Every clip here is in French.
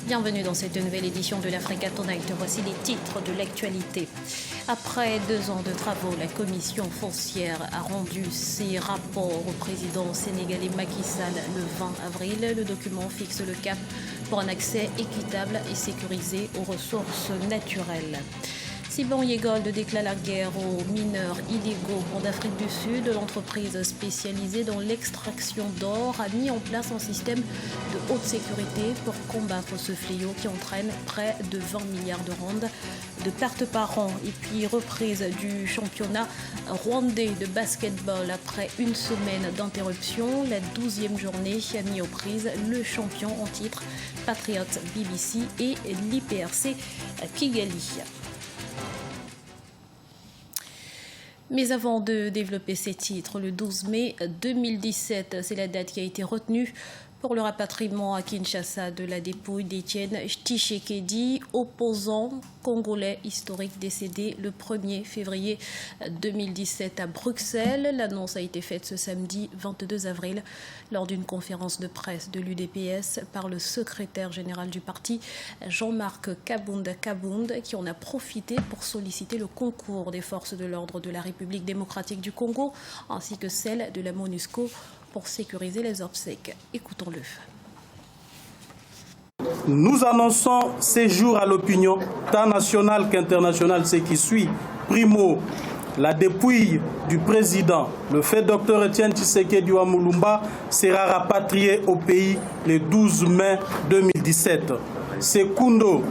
Bienvenue dans cette nouvelle édition de l'Africa Tonight. Voici les titres de l'actualité. Après 2 ans de travaux, la commission foncière a rendu ses rapports au président sénégalais Macky Sall le 20 avril. Le document fixe le cap pour un accès équitable et sécurisé aux ressources naturelles. Siban Yegold déclare la guerre aux mineurs illégaux en Afrique du Sud. L'entreprise spécialisée dans l'extraction d'or a mis en place un système de haute sécurité pour combattre ce fléau qui entraîne près de 20 milliards de rand de pertes par an. Et puis reprise du championnat rwandais de basketball après une semaine d'interruption. La 12e journée a mis aux prises le champion en titre Patriots BBC et l'IPRC Kigali. Mais avant de développer ces titres, le 12 mai 2017, c'est la date qui a été retenue pour le rapatriement à Kinshasa de la dépouille d'Étienne Tshisekedi, opposant congolais historique décédé le 1er février 2017 à Bruxelles. L'annonce a été faite ce samedi 22 avril lors d'une conférence de presse de l'UDPS par le secrétaire général du parti, Jean-Marc Kabund, qui en a profité pour solliciter le concours des forces de l'ordre de la République démocratique du Congo ainsi que celle de la MONUSCO pour sécuriser les obsèques. Écoutons-le. Nous annonçons ces jours à l'opinion, tant nationale qu'internationale, ce qui suit. Primo, la dépouille du président, le fait Dr Etienne Tshisekedi Mulumba, sera rapatrié au pays le 12 mai 2017. Secundo,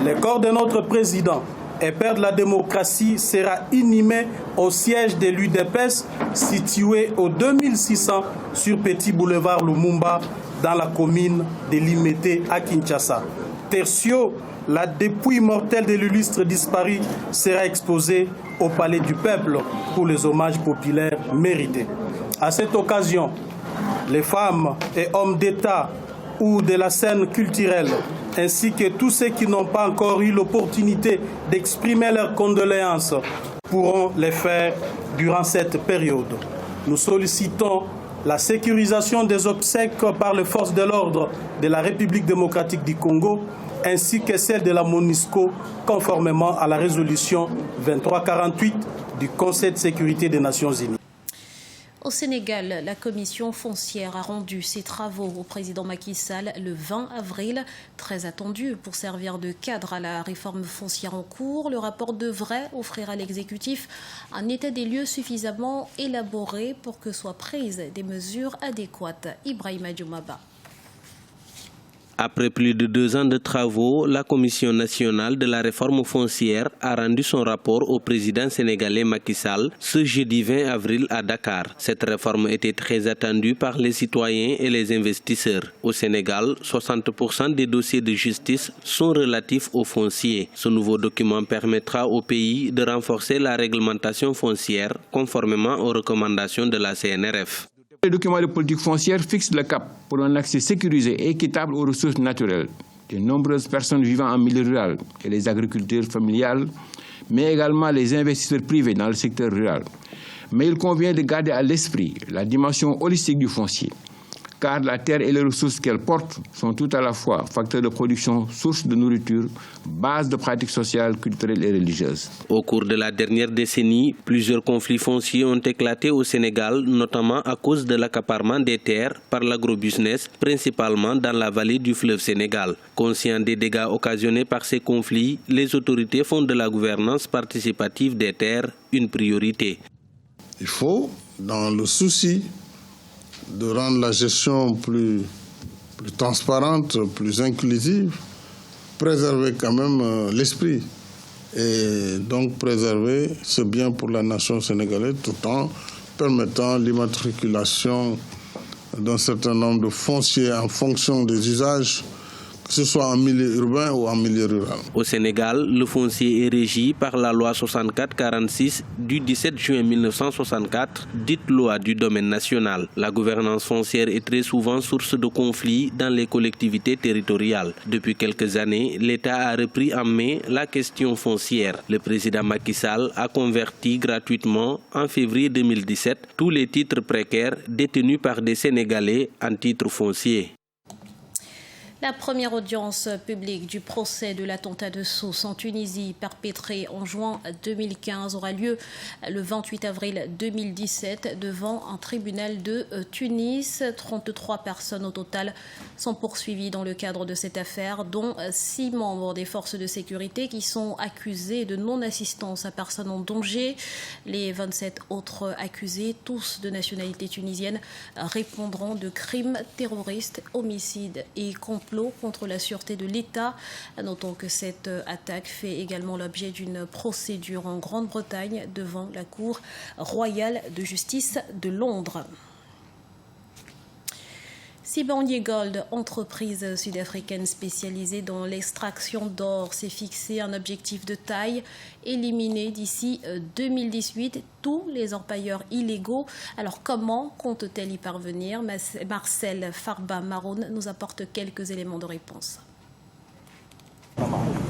le corps de notre président et père de la démocratie sera inhumé au siège de l'UDPS situé au 2600 sur Petit Boulevard Lumumba dans la commune de Limete à Kinshasa. Tertio, la dépouille mortelle de l'illustre disparu sera exposée au Palais du Peuple pour les hommages populaires mérités. À cette occasion, les femmes et hommes d'État ou de la scène culturelle, ainsi que tous ceux qui n'ont pas encore eu l'opportunité d'exprimer leurs condoléances, pourront les faire durant cette période. Nous sollicitons la sécurisation des obsèques par les forces de l'ordre de la République démocratique du Congo, ainsi que celle de la MONUSCO, conformément à la résolution 2348 du Conseil de sécurité des Nations Unies. Au Sénégal, la commission foncière a rendu ses travaux au président Macky Sall le 20 avril, très attendu pour servir de cadre à la réforme foncière en cours. Le rapport devrait offrir à l'exécutif un état des lieux suffisamment élaboré pour que soient prises des mesures adéquates. Ibrahima Djoumaba. Après plus de 2 ans de travaux, la Commission nationale de la réforme foncière a rendu son rapport au président sénégalais Macky Sall ce jeudi 20 avril à Dakar. Cette réforme était très attendue par les citoyens et les investisseurs. Au Sénégal, 60% des dossiers de justice sont relatifs aux fonciers. Ce nouveau document permettra au pays de renforcer la réglementation foncière conformément aux recommandations de la CNRF. Le document de politique foncière fixe le cap pour un accès sécurisé et équitable aux ressources naturelles. De nombreuses personnes vivant en milieu rural et les agriculteurs familiales, mais également les investisseurs privés dans le secteur rural. Mais il convient de garder à l'esprit la dimension holistique du foncier, car la terre et les ressources qu'elle porte sont tout à la fois facteurs de production, source de nourriture, base de pratiques sociales, culturelles et religieuses. Au cours de la dernière décennie, plusieurs conflits fonciers ont éclaté au Sénégal, notamment à cause de l'accaparement des terres par l'agrobusiness, principalement dans la vallée du fleuve Sénégal. Conscients des dégâts occasionnés par ces conflits, les autorités font de la gouvernance participative des terres une priorité. Il faut, dans le souci de rendre la gestion plus transparente, plus inclusive, préserver quand même l'esprit et donc préserver ce bien pour la nation sénégalaise tout en permettant l'immatriculation d'un certain nombre de fonciers en fonction des usages, que ce soit en milieu urbain ou en milieu rural. Au Sénégal, le foncier est régi par la loi 64-46 du 17 juin 1964, dite loi du domaine national. La gouvernance foncière est très souvent source de conflits dans les collectivités territoriales. Depuis quelques années, l'État a repris en main la question foncière. Le président Macky Sall a converti gratuitement en février 2017 tous les titres précaires détenus par des Sénégalais en titres fonciers. La première audience publique du procès de l'attentat de Sousse en Tunisie perpétré en juin 2015 aura lieu le 28 avril 2017 devant un tribunal de Tunis. 33 personnes au total sont poursuivies dans le cadre de cette affaire, dont 6 membres des forces de sécurité qui sont accusés de non-assistance à personne en danger. Les 27 autres accusés, tous de nationalité tunisienne, répondront de crimes terroristes, homicides et complots contre la sûreté de l'État. Notons que cette attaque fait également l'objet d'une procédure en Grande-Bretagne devant la Cour royale de justice de Londres. Sibanye Gold, entreprise sud-africaine spécialisée dans l'extraction d'or, s'est fixé un objectif de taille, éliminer d'ici 2018 tous les orpailleurs illégaux. Alors comment compte-t-elle y parvenir? Marcel Farba-Maroun nous apporte quelques éléments de réponse.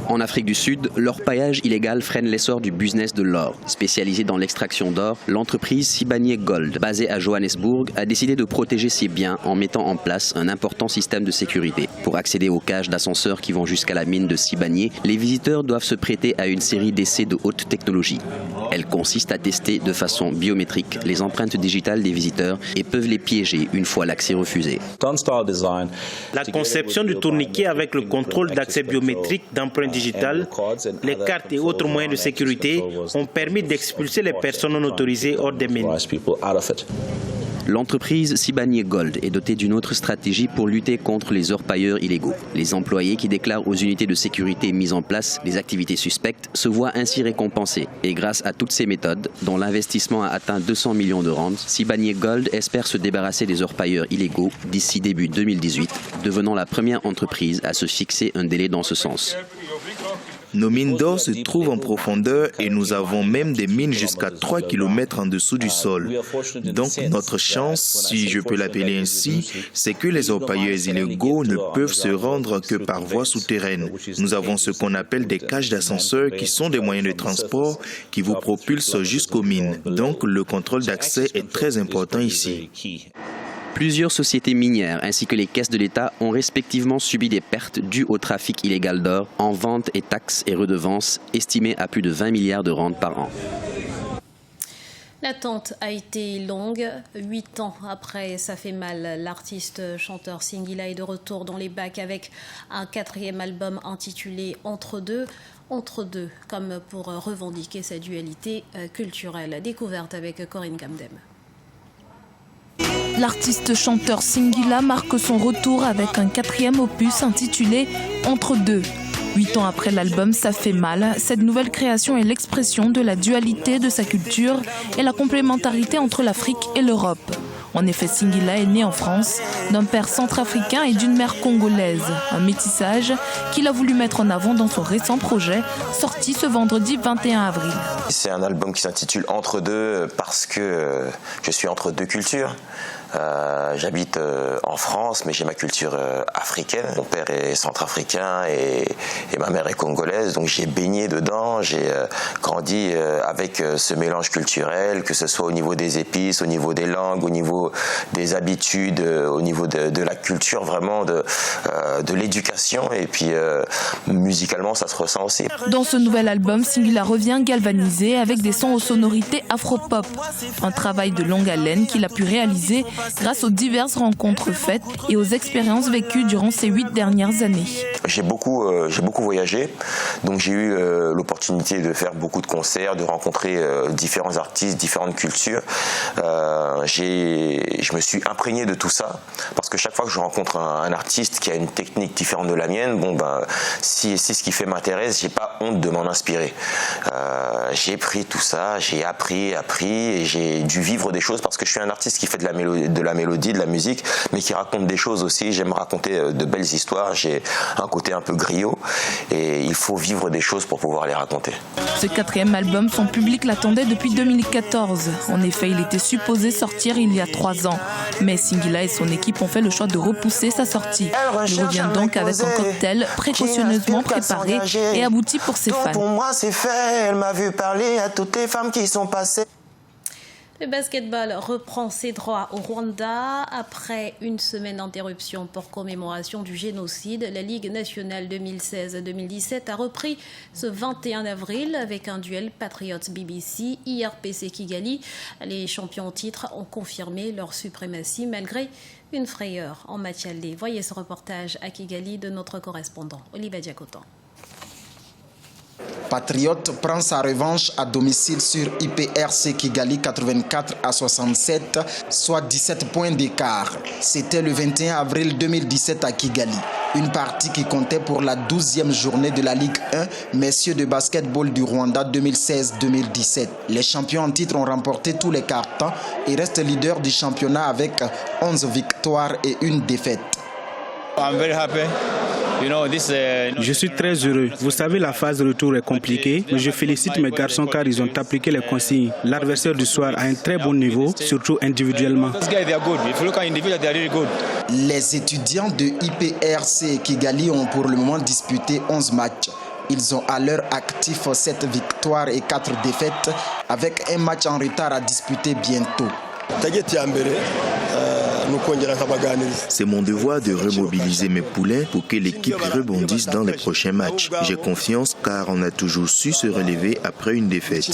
En Afrique du Sud, l'orpaillage illégal freine l'essor du business de l'or. Spécialisée dans l'extraction d'or, l'entreprise Sibanye Gold, basée à Johannesburg, a décidé de protéger ses biens en mettant en place un important système de sécurité. Pour accéder aux cages d'ascenseurs qui vont jusqu'à la mine de Sibanye, les visiteurs doivent se prêter à une série d'essais de haute technologie. Elle consiste à tester de façon biométrique les empreintes digitales des visiteurs et peuvent les piéger une fois l'accès refusé. La conception du tourniquet avec le contrôle d'accès biométrique d'empreintes digitales, les cartes et autres moyens de sécurité ont permis d'expulser les personnes non autorisées hors des mines. L'entreprise Sibanye Gold est dotée d'une autre stratégie pour lutter contre les orpailleurs illégaux. Les employés qui déclarent aux unités de sécurité mises en place les activités suspectes se voient ainsi récompensés. Et grâce à toutes ces méthodes, dont l'investissement a atteint 200 millions de rands, Sibanye Gold espère se débarrasser des orpailleurs illégaux d'ici début 2018, devenant la première entreprise à se fixer un délai dans ce sens. Nos mines d'or se trouvent en profondeur et nous avons même des mines jusqu'à 3 km en dessous du sol. Donc notre chance, si je peux l'appeler ainsi, c'est que les orpailleurs illégaux ne peuvent se rendre que par voie souterraine. Nous avons ce qu'on appelle des cages d'ascenseurs qui sont des moyens de transport qui vous propulsent jusqu'aux mines. Donc le contrôle d'accès est très important ici. Plusieurs sociétés minières ainsi que les caisses de l'État ont respectivement subi des pertes dues au trafic illégal d'or en ventes et taxes et redevances estimées à plus de 20 milliards de rands par an. L'attente a été longue. 8 ans après Ça fait mal, l'artiste chanteur Singila est de retour dans les bacs avec un 4e album intitulé Entre deux, comme pour revendiquer sa dualité culturelle. Découverte avec Corinne Kamdem. L'artiste chanteur Singila marque son retour avec un 4e opus intitulé Entre deux. 8 ans après l'album Ça fait mal, cette nouvelle création est l'expression de la dualité de sa culture et la complémentarité entre l'Afrique et l'Europe. En effet, Singila est né en France d'un père centrafricain et d'une mère congolaise, un métissage qu'il a voulu mettre en avant dans son récent projet, sorti ce vendredi 21 avril. C'est un album qui s'intitule Entre deux parce que je suis entre deux cultures. J'habite en France, mais j'ai ma culture africaine. Mon père est centrafricain et ma mère est congolaise, donc j'ai baigné dedans. J'ai grandi avec ce mélange culturel, que ce soit au niveau des épices, au niveau des langues, au niveau des habitudes, au niveau de la culture, vraiment de l'éducation. Et puis musicalement, ça se ressent aussi. Dans ce nouvel album, Singila revient galvanisé avec des sons aux sonorités afro-pop. Un travail de longue haleine qu'il a pu réaliser grâce aux diverses rencontres faites et aux expériences vécues durant ces 8 dernières années. J'ai beaucoup voyagé, donc j'ai eu l'opportunité de faire beaucoup de concerts, de rencontrer différents artistes, différentes cultures. Je me suis imprégné de tout ça, parce que chaque fois que je rencontre un artiste qui a une technique différente de la mienne, si c'est ce qui fait m'intéresse, j'ai pas honte de m'en inspirer. J'ai pris tout ça, j'ai appris et j'ai dû vivre des choses, parce que je suis un artiste qui fait de la mélodie, de la musique, mais qui raconte des choses aussi. J'aime raconter de belles histoires, j'ai un côté un peu griot et il faut vivre des choses pour pouvoir les raconter. Ce 4e album, son public l'attendait depuis 2014. En effet, il était supposé sortir il y a 3 ans. Mais Singila et son équipe ont fait le choix de repousser sa sortie. Il revient donc avec un cocktail précautionneusement préparé et abouti pour ses fans. Pour moi, c'est fait. Elle m'a vu parler à toutes les femmes qui sont passées. Le basketball reprend ses droits au Rwanda. Après une semaine d'interruption pour commémoration du génocide, la Ligue nationale 2016-2017 a repris ce 21 avril avec un duel Patriots-BBC, IRPC Kigali. Les champions en titre ont confirmé leur suprématie malgré une frayeur en match aller. Voyez ce reportage à Kigali de notre correspondant Olivier Diakotan. Patriot prend sa revanche à domicile sur IPRC Kigali 84-67, soit 17 points d'écart. C'était le 21 avril 2017 à Kigali. Une partie qui comptait pour la 12e journée de la Ligue 1, messieurs de basketball du Rwanda 2016-2017. Les champions en titre ont remporté tous les cartons et restent leaders du championnat avec 11 victoires et une défaite. Je suis très heureux. Vous savez, la phase de retour est compliquée, mais je félicite mes garçons car ils ont appliqué les consignes. L'adversaire du soir a un très bon niveau, surtout individuellement. Les étudiants de IPRC Kigali ont pour le moment disputé 11 matchs. Ils ont à leur actif 7 victoires et 4 défaites, avec un match en retard à disputer bientôt. C'est mon devoir de remobiliser mes poulains pour que l'équipe rebondisse dans les prochains matchs. J'ai confiance car on a toujours su se relever après une défaite.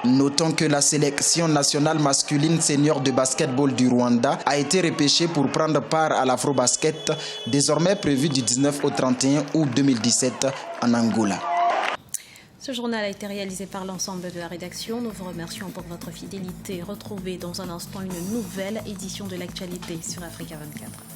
Notons que la sélection nationale masculine senior de basketball du Rwanda a été repêchée pour prendre part à l'Afrobasket, désormais prévu du 19 au 31 août 2017 en Angola. Ce journal a été réalisé par l'ensemble de la rédaction. Nous vous remercions pour votre fidélité. Retrouvez dans un instant une nouvelle édition de l'actualité sur Africa 24.